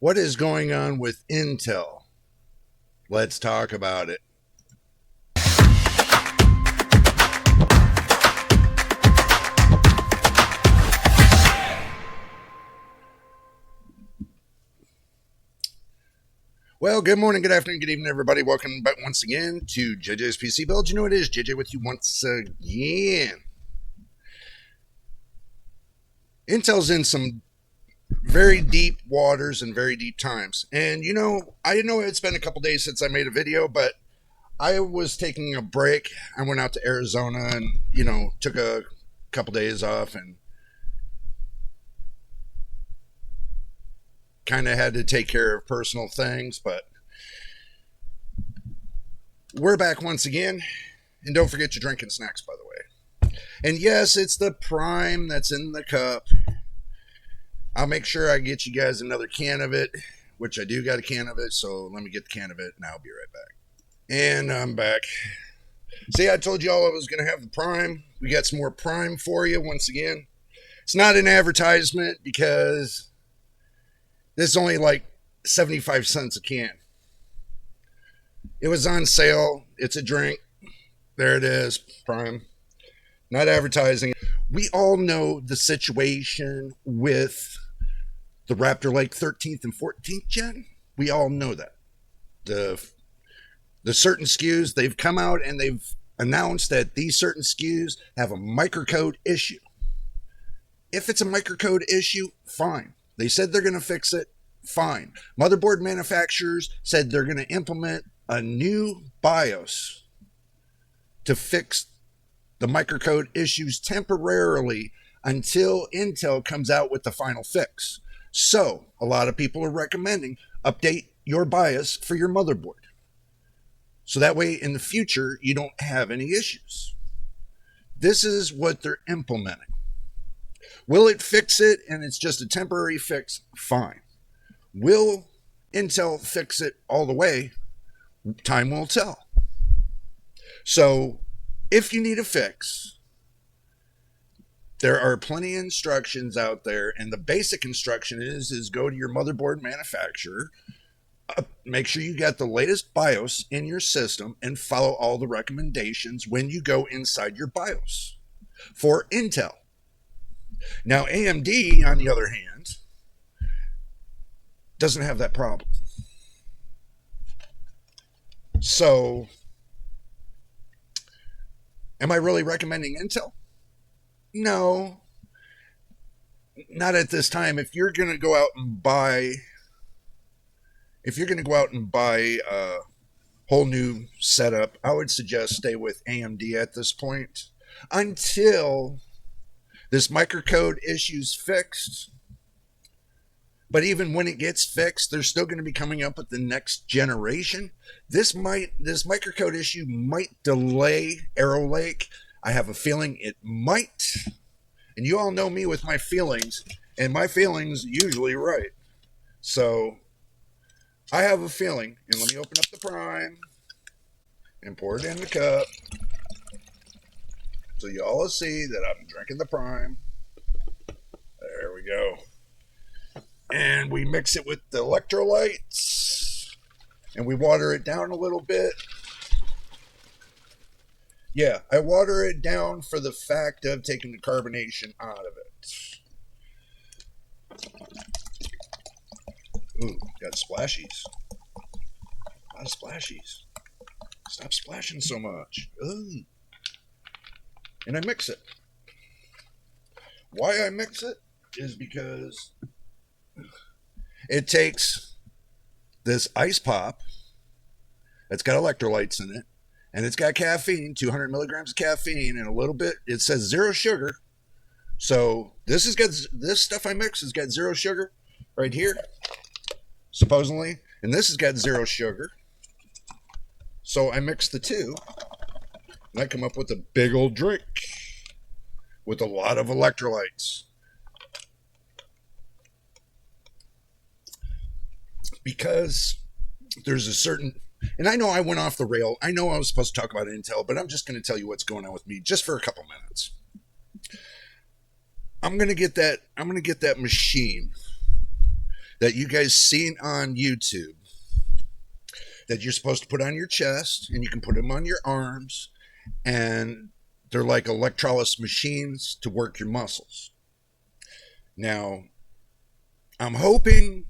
What is going on with Intel? Let's talk about it. Well, good morning, good afternoon, good evening, everybody. Welcome back once again to JJ's PC Build. You know what it is, JJ with you once again. Intel's in some very deep waters and very deep times. And, you know, I know it's been a couple days since I made a video, but I was taking a break. I went out to Arizona and, you know, took a couple days off and kind of had to take care of personal things, but we're back once again. And don't forget your drinking snacks, by the way. And yes, it's the Prime that's in the cup. I'll make sure I get you guys another can of it, which I do got a can of it, so let me get the can of it and I'll be right back. And I'm back. See, I told y'all I was going to have the Prime. We got some more Prime for you once again. It's not an advertisement because this is only like 75 cents a can. It was on sale. It's a drink. There it is, Prime. Not advertising. We all know the situation with the Raptor Lake 13th and 14th gen. We all know that. The certain SKUs, they've come out and they've announced that these certain SKUs have a microcode issue. If it's a microcode issue, fine. They said they're going to fix it, fine. Motherboard manufacturers said they're going to implement a new BIOS to fix the microcode issues temporarily until Intel comes out with the final fix. So, a lot of people are recommending update your BIOS for your motherboard. So that way in the future, you don't have any issues. This is what they're implementing. Will it fix it and it's just a temporary fix? Fine. Will Intel fix it all the way? Time will tell. So, if you need a fix, there are plenty of instructions out there, and the basic instruction is go to your motherboard manufacturer, make sure you got the latest BIOS in your system, and follow all the recommendations when you go inside your BIOS for Intel. Now, AMD, on the other hand, doesn't have that problem. So, am I really recommending Intel? No, not at this time. If you're going to go out and buy a whole new setup, I would suggest stay with AMD at this point until this microcode issue's fixed. But even when it gets fixed, they're still going to be coming up with the next generation. This microcode issue might delay Arrow Lake. I have a feeling it might. And you all know me with my feelings, and my feelings usually right. So I have a feeling, and let me open up the Prime and pour it in the cup so you all see that I'm drinking the Prime. There we go. And we mix it with the electrolytes, and we water it down a little bit. Yeah, I water it down for the fact of taking the carbonation out of it. Ooh, got splashies. A lot of splashies. Stop splashing so much. Ooh. And I mix it. Why I mix it is because it takes this ice pop that's got electrolytes in it, and it's got caffeine, 200 milligrams of caffeine, and a little bit, it says 0 sugar. So this stuff I mix has got 0 sugar right here, supposedly, and this has got 0 sugar. So I mix the two, and I come up with a big old drink with a lot of electrolytes. Because there's a certain, and I know I went off the rail. I know I was supposed to talk about Intel, but I'm just going to tell you what's going on with me just for a couple minutes. I'm going to get that machine that you guys seen on YouTube that you're supposed to put on your chest, and you can put them on your arms, and they're like electrolysis machines to work your muscles. Now, I'm hoping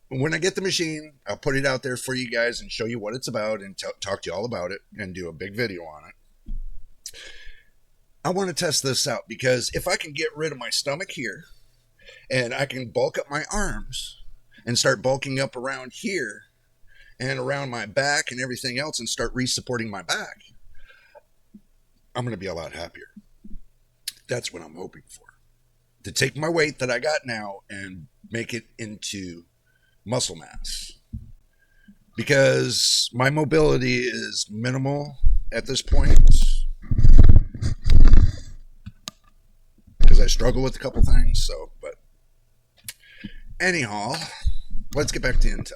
when I get the machine, I'll put it out there for you guys and show you what it's about and talk to you all about it and do a big video on it. I want to test this out because if I can get rid of my stomach here and I can bulk up my arms and start bulking up around here and around my back and everything else and start re-supporting my back, I'm going to be a lot happier. That's what I'm hoping for. To take my weight that I got now and make it into muscle mass. Because my mobility is minimal at this point. Because I struggle with a couple things, but anyhow, let's get back to Intel.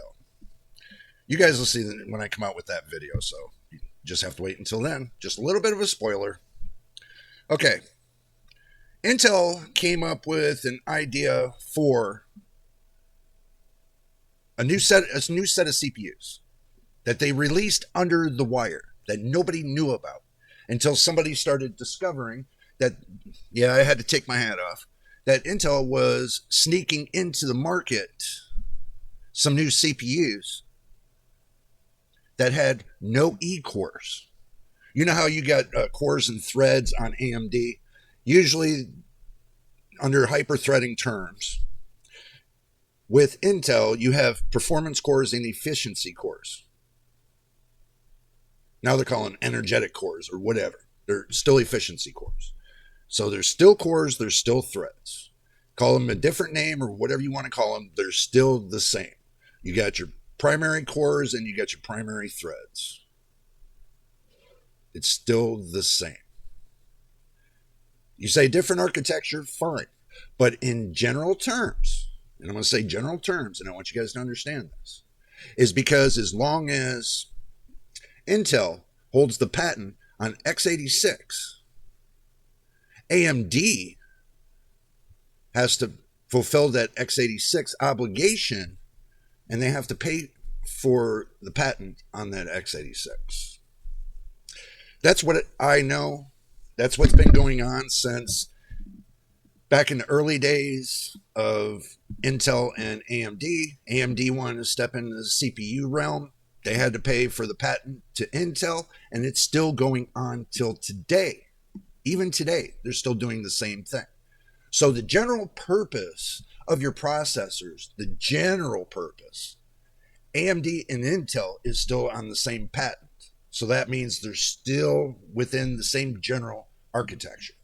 You guys will see when I come out with that video, so you just have to wait until then. Just a little bit of a spoiler. Okay. Intel came up with an idea for a new set of CPUs that they released under the wire that nobody knew about until somebody started discovering that, yeah, I had to take my hat off, that Intel was sneaking into the market some new CPUs that had no E-cores. You know how you got cores and threads on AMD? Usually under hyper-threading terms. With Intel, you have performance cores and efficiency cores. Now they're calling energetic cores or whatever. They're still efficiency cores. So there's still cores, there's still threads. Call them a different name or whatever you want to call them, they're still the same. You got your primary cores and you got your primary threads. It's still the same. You say different architecture, fine. But in general terms, and I'm going to say general terms, and I want you guys to understand this, is because as long as Intel holds the patent on x86, AMD has to fulfill that x86 obligation, and they have to pay for the patent on that x86. That's what I know. That's what's been going on since back in the early days of Intel and AMD. AMD wanted to step into the CPU realm. They had to pay for the patent to Intel, and it's still going on till today. Even today, they're still doing the same thing. So the general purpose of your processors, the general purpose, AMD and Intel is still on the same patent. So that means they're still within the same general architecture.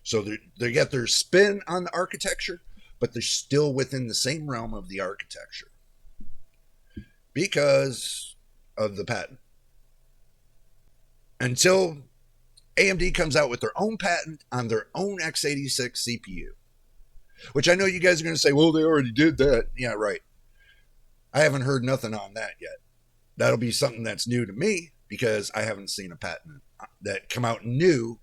So they get their spin on the architecture, but they're still within the same realm of the architecture because of the patent. Until AMD comes out with their own patent on their own x86 CPU, which I know you guys are going to say, well, they already did that. Yeah, right. I haven't heard nothing on that yet. That'll be something that's new to me because I haven't seen a patent that come out new,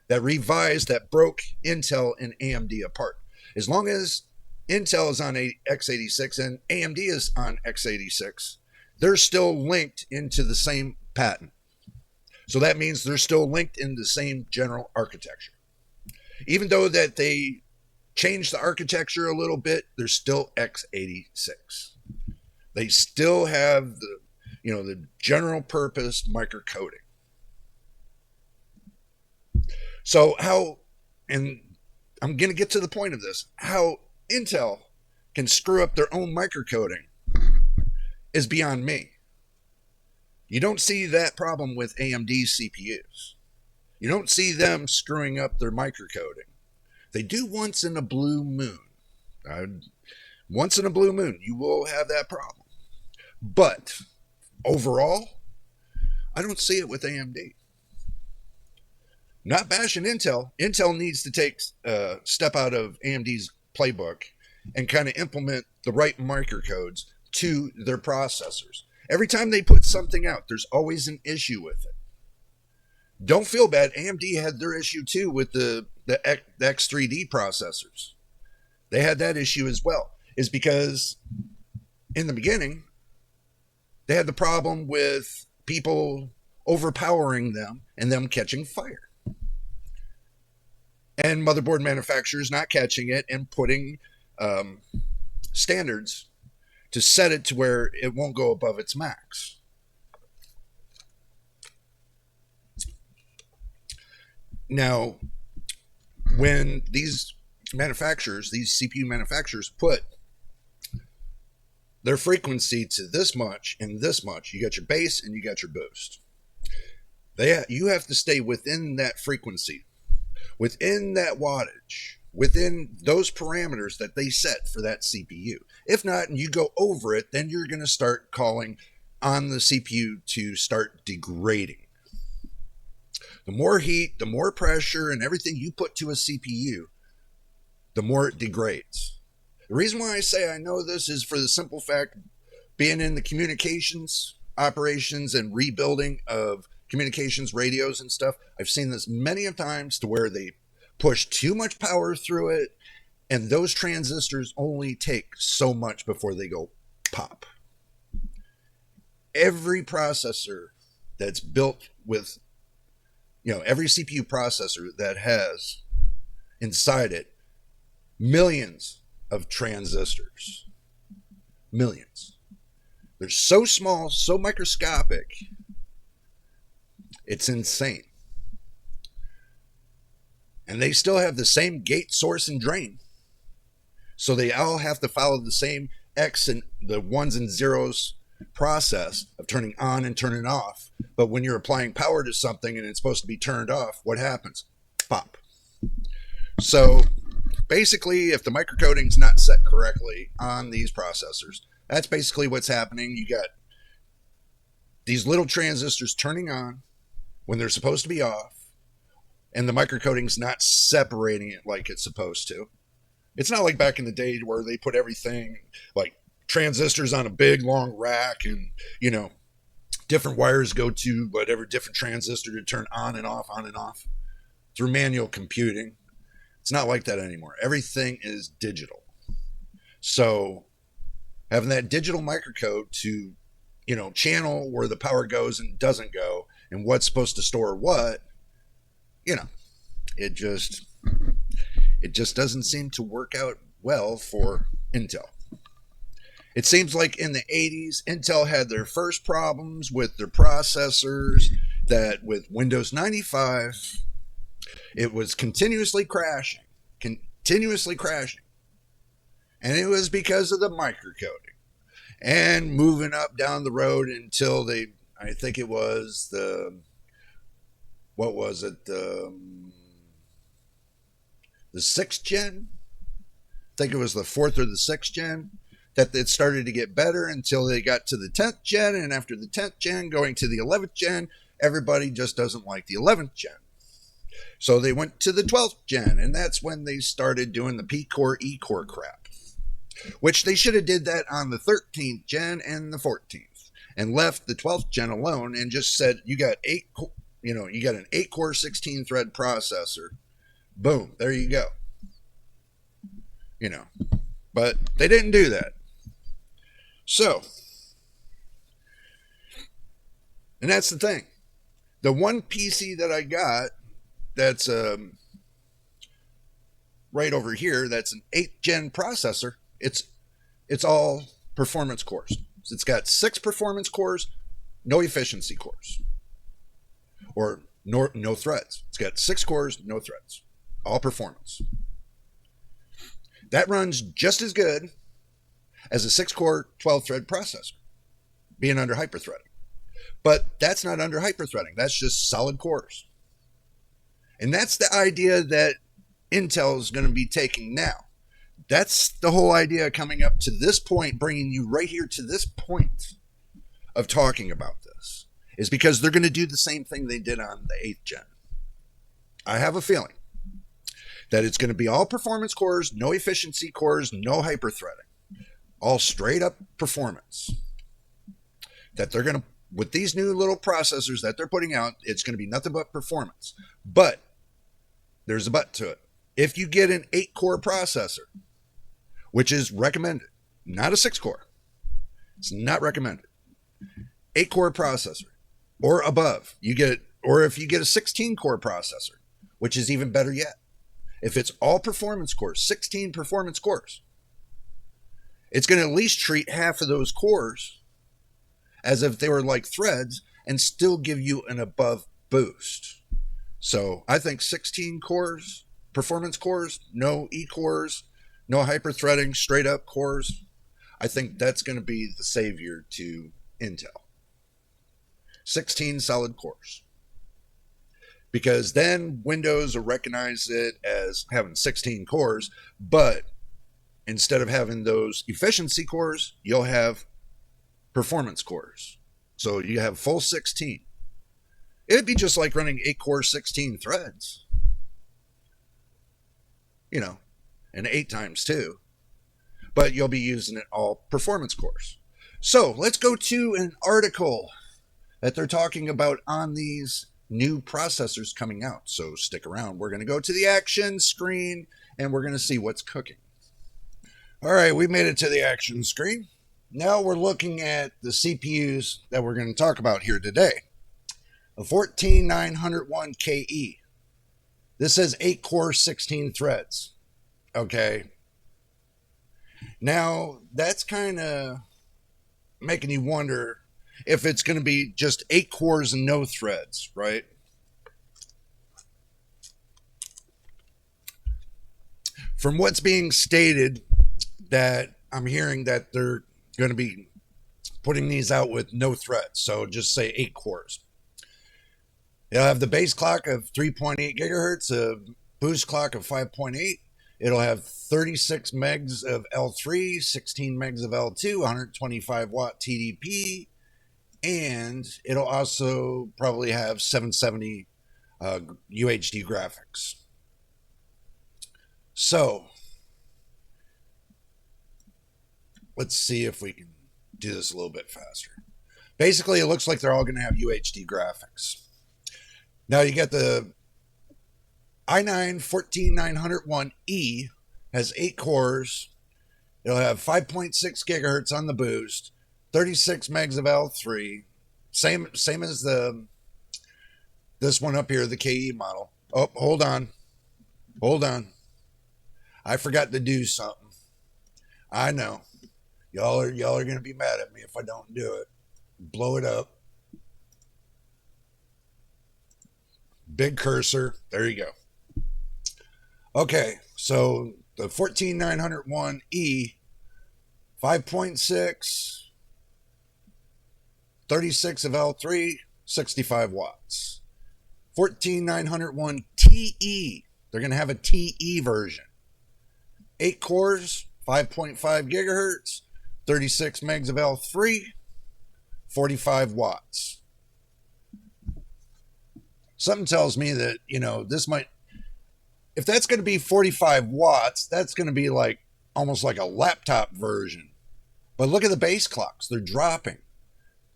that revised, that broke Intel and AMD apart. As long as Intel is on x86 and AMD is on x86, they're still linked into the same patent. So that means they're still linked in the same general architecture. Even though that they changed the architecture a little bit, they're still x86. They still have the general purpose microcoding. So how, and I'm going to get to the point of this, how Intel can screw up their own microcoding is beyond me. You don't see that problem with AMD CPUs. You don't see them screwing up their microcoding. They do once in a blue moon. Once in a blue moon, you will have that problem. But overall, I don't see it with AMD. Not bashing Intel. Intel needs to take a step out of AMD's playbook and kind of implement the right microcodes to their processors. Every time they put something out, there's always an issue with it. Don't feel bad. AMD had their issue too with the X3D processors. They had that issue as well. Is because in the beginning, they had the problem with people overpowering them and them catching fire. And motherboard manufacturers not catching it and putting standards to set it to where it won't go above its max. Now, when these manufacturers, these CPU manufacturers, put their frequency to this much and this much, you got your base and you got your boost. You have to stay within that frequency, within that wattage, within those parameters that they set for that CPU. If not, and you go over it, then you're going to start calling on the CPU to start degrading. The more heat, the more pressure, and everything you put to a CPU, the more it degrades. The reason why I say I know this is for the simple fact, being in the communications operations and rebuilding of communications radios and stuff, I've seen this many of times to where they push too much power through it, and those transistors only take so much before they go pop. Every processor that's built with, every CPU processor that has inside it millions of transistors. Millions. They're so small, so microscopic, it's insane. And they still have the same gate, source, and drain. So they all have to follow the same X and the ones and zeros process of turning on and turning off. But when you're applying power to something and it's supposed to be turned off, what happens? Pop. So basically, if the microcoding's not set correctly on these processors, that's basically what's happening. You got these little transistors turning on when they're supposed to be off, and the microcoding's not separating it like it's supposed to. It's not like back in the day where they put everything like transistors on a big long rack and, different wires go to whatever different transistor to turn on and off through manual computing. It's not like that anymore. Everything is digital. So having that digital microcode to, channel where the power goes and doesn't go and what's supposed to store what, it just doesn't seem to work out well for Intel. It seems like in the 80s, Intel had their first problems with their processors, that with Windows 95, it was continuously crashing. And it was because of the microcoding. And moving up down the road until I think it was the 6th gen? I think it was the 4th or the 6th gen. That it started to get better until they got to the 10th gen, and after the 10th gen going to the 11th gen, everybody just doesn't like the 11th gen. So they went to the 12th gen, and that's when they started doing the P-core, E-core crap, which they should have did that on the 13th gen and the 14th, and left the 12th gen alone and just said, you got an 8-core 16-thread processor. Boom, there you go. But they didn't do that. So, and that's the thing. The one PC that I got that's right over here, that's an 8th gen processor, it's all performance cores. So it's got 6 performance cores, no efficiency cores. Or no threads. It's got 6 cores, no threads. All performance. That runs just as good as a 6-core, 12-thread processor, being under hyperthreading. But that's not under hyperthreading. That's just solid cores. And that's the idea that Intel is going to be taking now. That's the whole idea coming up to this point, bringing you right here to this point of talking about this, is because they're going to do the same thing they did on the 8th gen. I have a feeling that it's going to be all performance cores, no efficiency cores, no hyperthreading. All straight up performance. That they're going to, with these new little processors that they're putting out, it's going to be nothing but performance. But there's a but to it. If you get an 8-core processor, which is recommended, not a 6-core, It's not recommended. 8-core processor or above. Or if you get a 16-core processor, which is even better yet. If it's all performance cores, 16 performance cores, it's going to at least treat half of those cores as if they were like threads and still give you an above boost. So I think 16 cores, performance cores, no E-cores, no hyper-threading, straight up cores. I think that's going to be the savior to Intel. 16 solid cores. Because then Windows will recognize it as having 16 cores, but instead of having those efficiency cores, you'll have performance cores. So you have full 16. It'd be just like running 8-core 16 threads. You know, and 8 times 2. But you'll be using it all performance cores. So let's go to an article that they're talking about on these new processors coming out. So stick around. We're going to go to the action screen and we're going to see what's cooking. All right, we made it to the action screen. Now we're looking at the CPUs that we're going to talk about here today. A 14901KE. This says 8-core 16 threads. Okay. Now that's kind of making you wonder if it's going to be just 8 cores and no threads, right? From what's being stated, that I'm hearing that they're going to be putting these out with no threads. So just say 8 cores. It'll have the base clock of 3.8 gigahertz, a boost clock of 5.8. It'll have 36 megs of L3, 16 megs of L2, 125 watt TDP, and it'll also probably have 770 UHD graphics. So let's see if we can do this a little bit faster. Basically, it looks like they're all going to have UHD graphics. Now you get the i9-14901KE, has 8 cores. It'll have 5.6 gigahertz on the boost, 36 megs of L3, same as this one up here, the KE model. Oh, hold on. I forgot to do something. I know. Y'all are going to be mad at me if I don't do it. Blow it up. Big cursor. There you go. Okay, so the 14901E, 5.6, 36 of L3, 65 watts. 14901TE, they're going to have a TE version. 8 cores, 5.5 gigahertz, 36 megs of L3, 45 watts. Something tells me that, this might, if that's going to be 45 watts, that's going to be like almost like a laptop version. But look at the base clocks. They're dropping.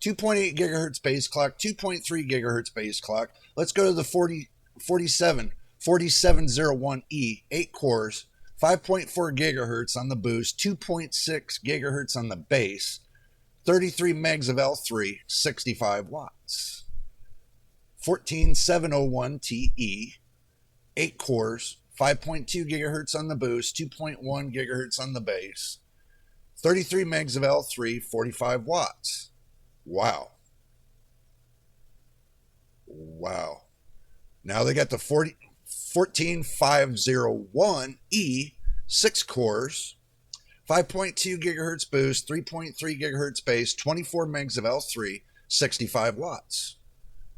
2.8 gigahertz base clock, 2.3 gigahertz base clock. Let's go to the 4701E, 8 cores, 5.4 gigahertz on the boost, 2.6 gigahertz on the base, 33 megs of L3, 65 watts. 14701TE, 8 cores, 5.2 gigahertz on the boost, 2.1 gigahertz on the base, 33 megs of L3, 45 watts. Wow. Now they got the 14501E, 6 cores, 5.2 gigahertz boost, 3.3 gigahertz base, 24 megs of L3, 65 watts.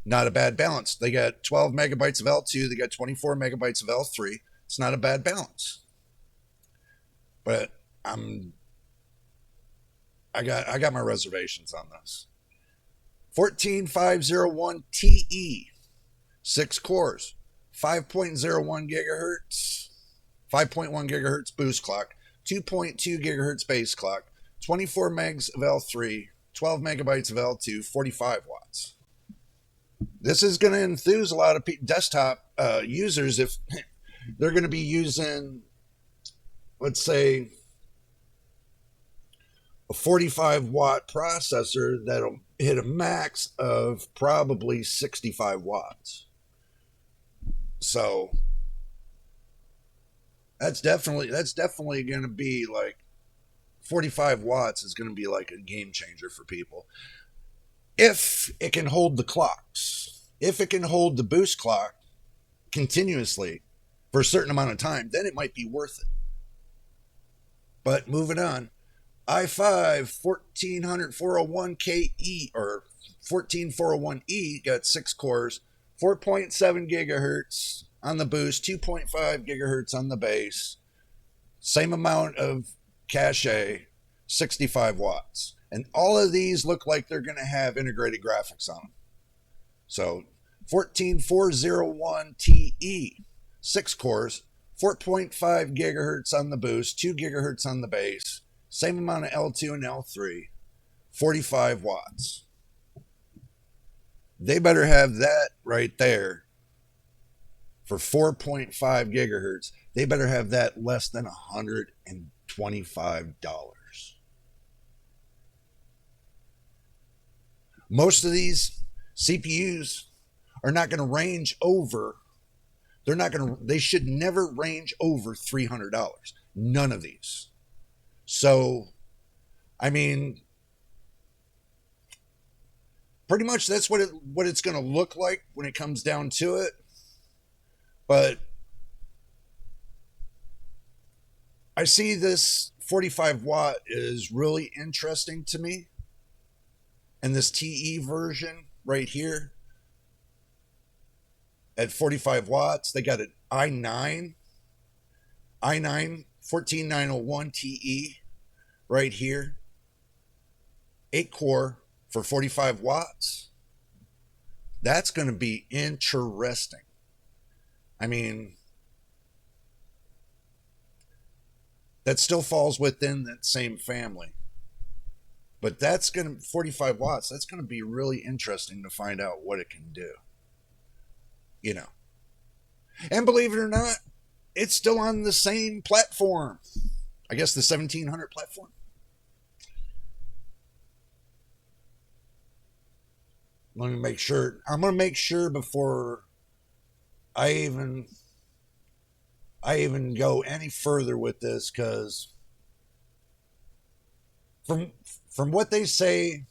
Not a bad balance. They got 12 megabytes of L2. They got 24 megabytes of L3. It's not a bad balance. But I got my reservations on this. 14501TE, 6 cores, 5.01 gigahertz, 5.1 gigahertz boost clock, 2.2 gigahertz base clock, 24 megs of L3, 12 megabytes of L2, 45 watts. This is going to enthuse a lot of desktop users if they're going to be using, let's say, a 45 watt processor that'll hit a max of probably 65 watts. So that's definitely going to be like 45 watts is going to be like a game changer for people. If it can hold the clocks, if it can hold the boost clock continuously for a certain amount of time, then it might be worth it. But moving on, i5-14401KE or 14401E got 6 cores, 4.7 gigahertz on the boost, 2.5 gigahertz on the base, same amount of cache, 65 watts. And all of these look like they're going to have integrated graphics on them. So 14401TE, 6 cores, 4.5 gigahertz on the boost, 2 gigahertz on the base, same amount of L2 and L3, 45 watts. They better have that right there for 4.5 gigahertz. They better have that less than $125. Most of these CPUs are not going to range over, they should never range over $300. None of these. So, I mean, pretty much that's what it's going to look like when it comes down to it. But I see this 45 watt is really interesting to me. And this TE version right here at 45 watts, they got an i9-14901KE right here. 8 core for 45 watts. That's going to be interesting. I mean, that still falls within that same family. But that's going to, 45 watts, that's going to be really interesting to find out what it can do. You know. And believe it or not, it's still on the same platform. I guess the 1700 platform. Let me make sure. I'm going to make sure before I even go any further with this, because from what they say,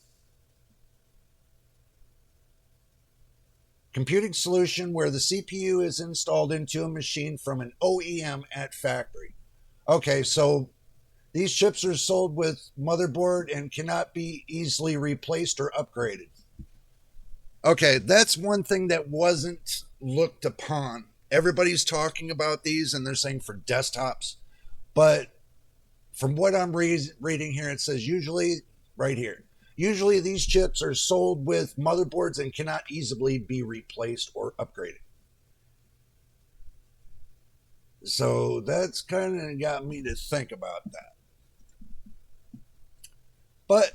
computing solution where the CPU is installed into a machine from an OEM at factory. Okay, so these chips are sold with motherboard and cannot be easily replaced or upgraded. Okay, that's one thing that wasn't looked upon. Everybody's talking about these and they're saying for desktops, but from what I'm reading here, it says usually, right here, usually these chips are sold with motherboards and cannot easily be replaced or upgraded. So that's kind of got me to think about that. But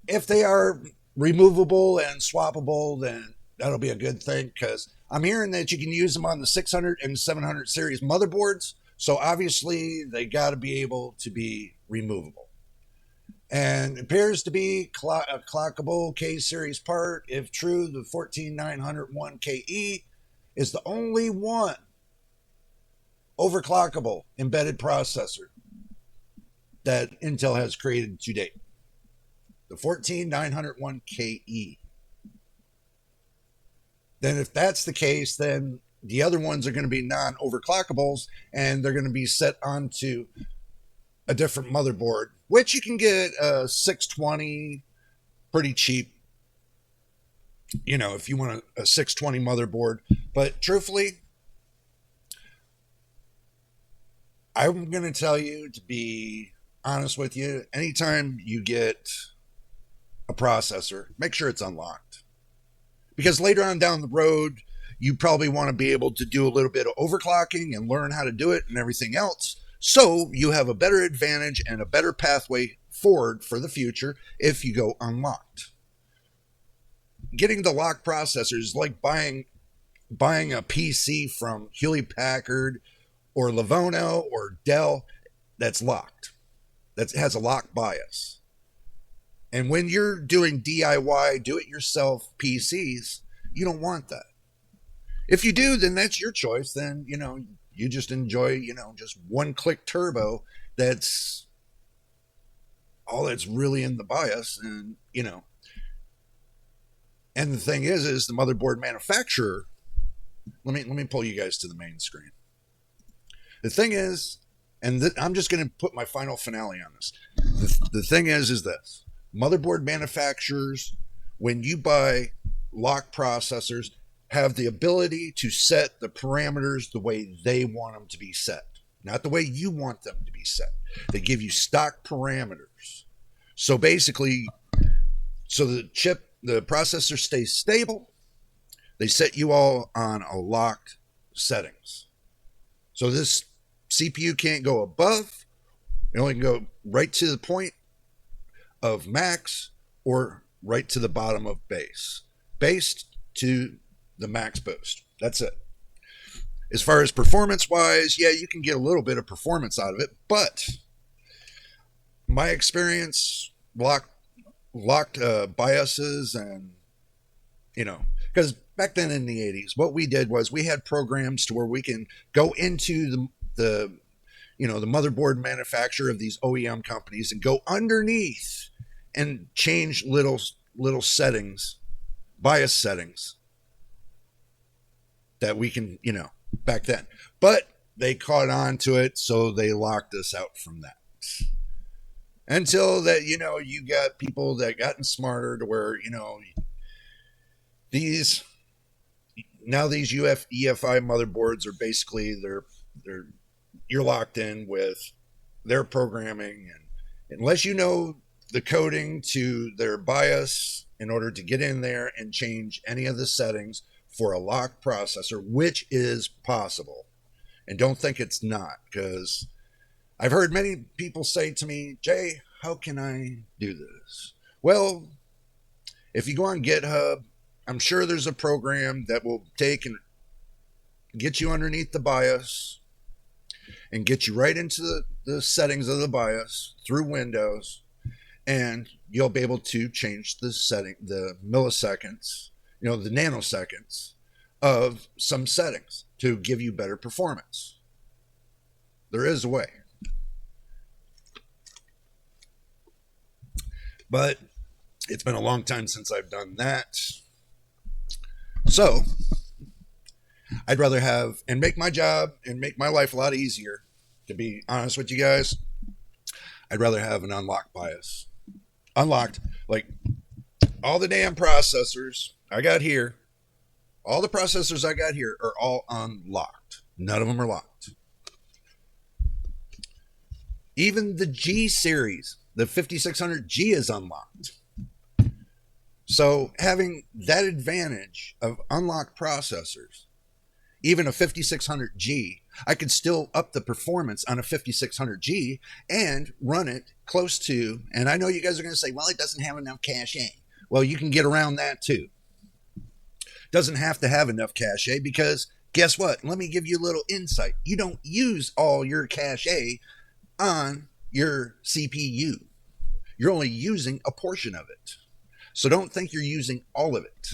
if they are removable and swappable, then that'll be a good thing, because I'm hearing that you can use them on the 600 and 700 series motherboards. So obviously they got to be able to be removable. And it appears to be a clockable K-series part. If true, the 14901KE is the only one overclockable embedded processor that Intel has created to date. The 14901KE. Then if that's the case, then the other ones are going to be non-overclockables, and they're going to be set onto a different motherboard, which you can get a 620 pretty cheap, you know, if you want a 620 motherboard. But truthfully, I'm going to tell you, to be honest with you, anytime you get a processor, make sure it's unlocked. Because later on down the road, you probably want to be able to do a little bit of overclocking and learn how to do it and everything else. So you have a better advantage and a better pathway forward for the future if you go unlocked. Getting the locked processor is like buying a PC from Hewlett Packard or Livono or Dell that's locked. that has a lock BIOS. And when you're doing DIY, do-it-yourself PCs, you don't want that. If you do, then that's your choice. Then, you just enjoy, just one-click turbo. That's all that's really in the BIOS. And, and the thing is the motherboard manufacturer, let me pull you guys to the main screen. The thing is, and I'm just going to put my final finale on this. The thing is this. Motherboard manufacturers, when you buy lock processors, have the ability to set the parameters the way they want them to be set, not the way you want them to be set. They give you stock parameters. So basically, so the processor stays stable, they set you all on a locked settings. So this CPU can't go above. It only can go right to the point of max or right to the bottom of base. Base to the max boost. That's it. As far as performance-wise, yeah, you can get a little bit of performance out of it, but my experience, locked BIOSes and, because back then in the 80s, what we did was we had programs to where we can go into the motherboard manufacturer of these OEM companies and go underneath and change little settings, BIOS settings that we can, back then. But they caught on to it, so they locked us out from that. Until that, you got people that gotten smarter to where, these EFI motherboards are basically you're locked in with their programming, and unless you know the coding to their BIOS in order to get in there and change any of the settings for a locked processor, which is possible, and don't think it's not, because I've heard many people say to me, Jay, how can I do this? Well, if you go on GitHub, I'm sure there's a program that will take and get you underneath the BIOS and get you right into the settings of the BIOS through Windows, and you'll be able to change the setting, the milliseconds, the nanoseconds of some settings to give you better performance. There is a way. But it's been a long time since I've done that. So I'd rather have, and make my job and make my life a lot easier, to be honest with you guys, I'd rather have an unlocked BIOS. Unlocked, like all the damn processors I got here, all the processors I got here are all unlocked. None of them are locked. Even the G series, the 5600G is unlocked. So having that advantage of unlocked processors, even a 5600G, I could still up the performance on a 5600G and run it close to, and I know you guys are going to say, well, it doesn't have enough cache. Well, you can get around that too. Doesn't have to have enough cache, because guess what? Let me give you a little insight. You don't use all your cache on your CPU. You're only using a portion of it. So don't think you're using all of it.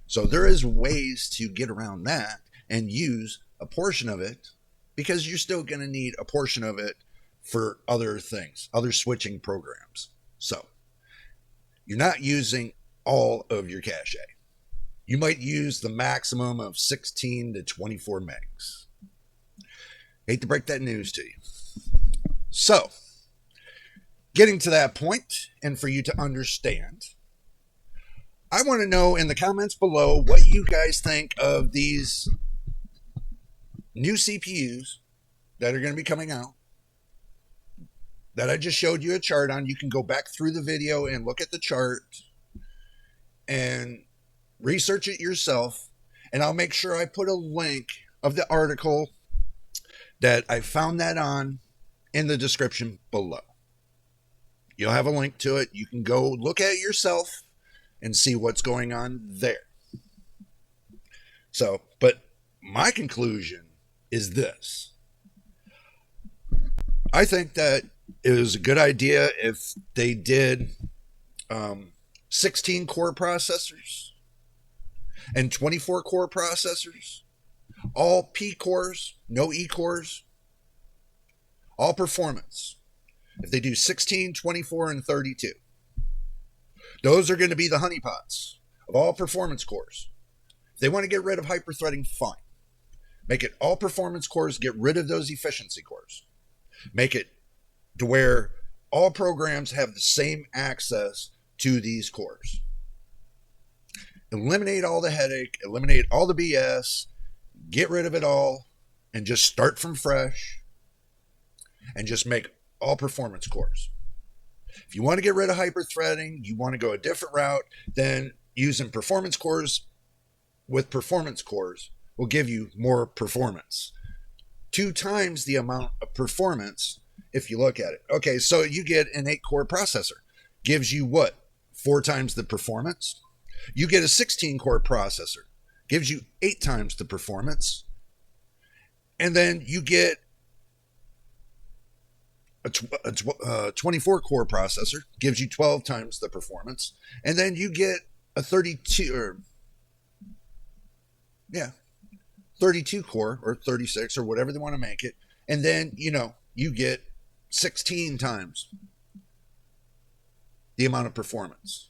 So there is ways to get around that and use a portion of it, because you're still going to need a portion of it for other things, other switching programs. So you're not using all of your cache. You might use the maximum of 16 to 24 megs. Hate to break that news to you. So, getting to that point, and for you to understand, I want to know in the comments below what you guys think of these new CPUs that are going to be coming out that I just showed you a chart on. You can go back through the video and look at the chart and research it yourself. And I'll make sure I put a link of the article that I found that on in the description below. You'll have a link to it. You can go look at it yourself and see what's going on there. So, but my conclusion is this. I think that it was a good idea if they did 16 core processors and 24 core processors, all P cores, no E cores, all performance. If they do 16, 24, and 32, those are going to be the honeypots of all performance cores. If they want to get rid of hyperthreading, fine. Make it all performance cores, get rid of those efficiency cores. Make it to where all programs have the same access to these cores. Eliminate all the headache, eliminate all the BS, get rid of it all, and just start from fresh and just make all performance cores. If you want to get rid of hyperthreading, you want to go a different route, then using performance cores with performance cores will give you more performance. 2 times the amount of performance if you look at it. Okay, so you get an 8-core processor. Gives you what? 4 times the performance. You get a 16-core processor. Gives you 8 times the performance. And then you get a 24-core processor. Gives you 12 times the performance. And then you get a 32 core or 36 or whatever they want to make it. And then, you get 16 times the amount of performance.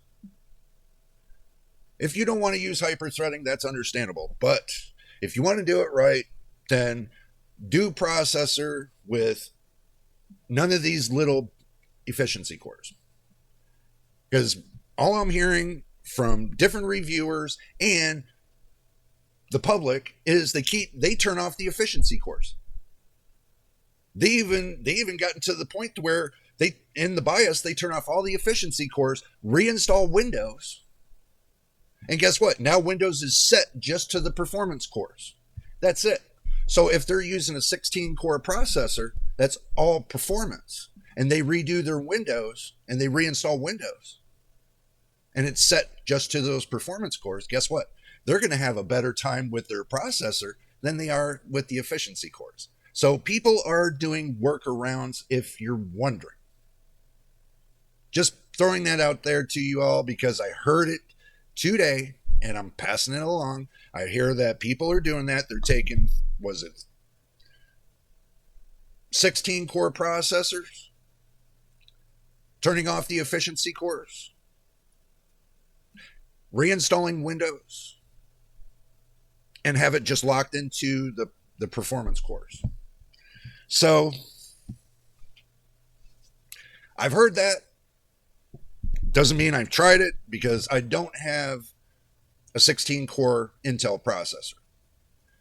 If you don't want to use hyperthreading, that's understandable. But if you want to do it right, then do processor with none of these little efficiency cores. Because all I'm hearing from different reviewers and the public is they turn off the efficiency cores. They even gotten to the point to where in the BIOS they turn off all the efficiency cores, reinstall Windows, and guess what? Now Windows is set just to the performance cores. That's it. So if they're using a 16-core processor, that's all performance, and they redo their Windows and they reinstall Windows, and it's set just to those performance cores, guess what? They're going to have a better time with their processor than they are with the efficiency cores. So people are doing workarounds, if you're wondering. Just throwing that out there to you all because I heard it today and I'm passing it along. I hear that people are doing that. They're taking, 16-core processors, turning off the efficiency cores, reinstalling Windows, and have it just locked into the performance cores. So I've heard that. Doesn't mean I've tried it because I don't have a 16-core Intel processor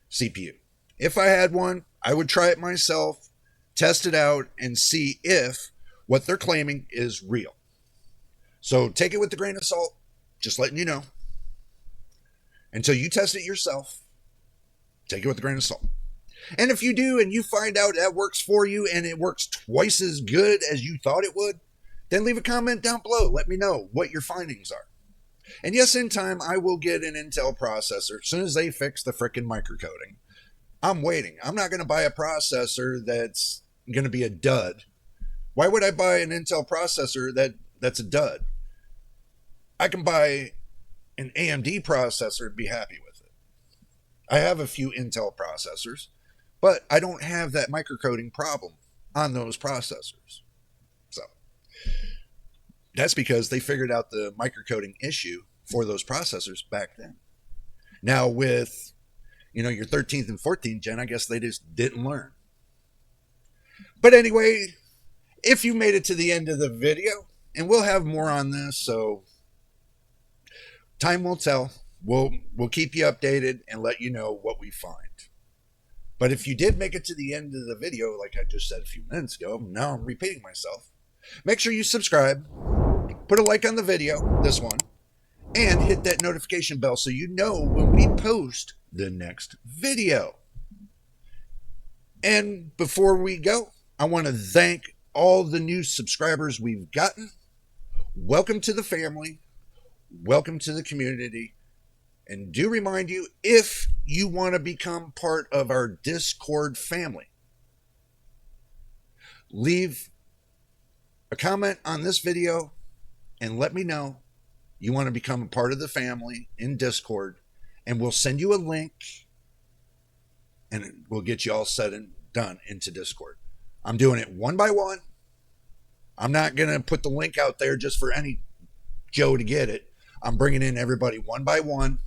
CPU. If I had one, I would try it myself, test it out, and see if what they're claiming is real. So take it with a grain of salt, just letting you know. Until you test it yourself, take it with a grain of salt. And if you do and you find out that works for you and it works twice as good as you thought it would, then leave a comment down below. Let me know what your findings are. And yes, in time, I will get an Intel processor as soon as they fix the frickin' microcoding. I'm waiting. I'm not going to buy a processor that's going to be a dud. Why would I buy an Intel processor that's a dud? I can buy an AMD processor and be happy with it. I have a few Intel processors, but I don't have that microcoding problem on those processors. So that's because they figured out the microcoding issue for those processors back then. Now with, your 13th and 14th gen, I guess they just didn't learn. But anyway, if you made it to the end of the video, and we'll have more on this, so time will tell. We'll keep you updated and let you know what we find. But if you did make it to the end of the video, like I just said a few minutes ago, now I'm repeating myself, make sure you subscribe, put a like on the video, this one, and hit that notification bell so you know when we post the next video. And before we go, I want to thank all the new subscribers we've gotten. Welcome to the family. Welcome to the community. And do remind you, if you want to become part of our Discord family, leave a comment on this video and let me know you want to become a part of the family in Discord, and we'll send you a link and we'll get you all set and done into Discord. I'm doing it one by one. I'm not going to put the link out there just for any Joe to get it. I'm bringing in everybody one by one,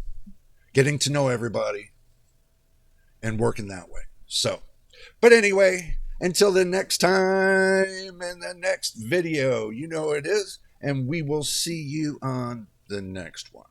getting to know everybody, and working that way. So, but anyway, until the next time and the next video, you know it is, and we will see you on the next one.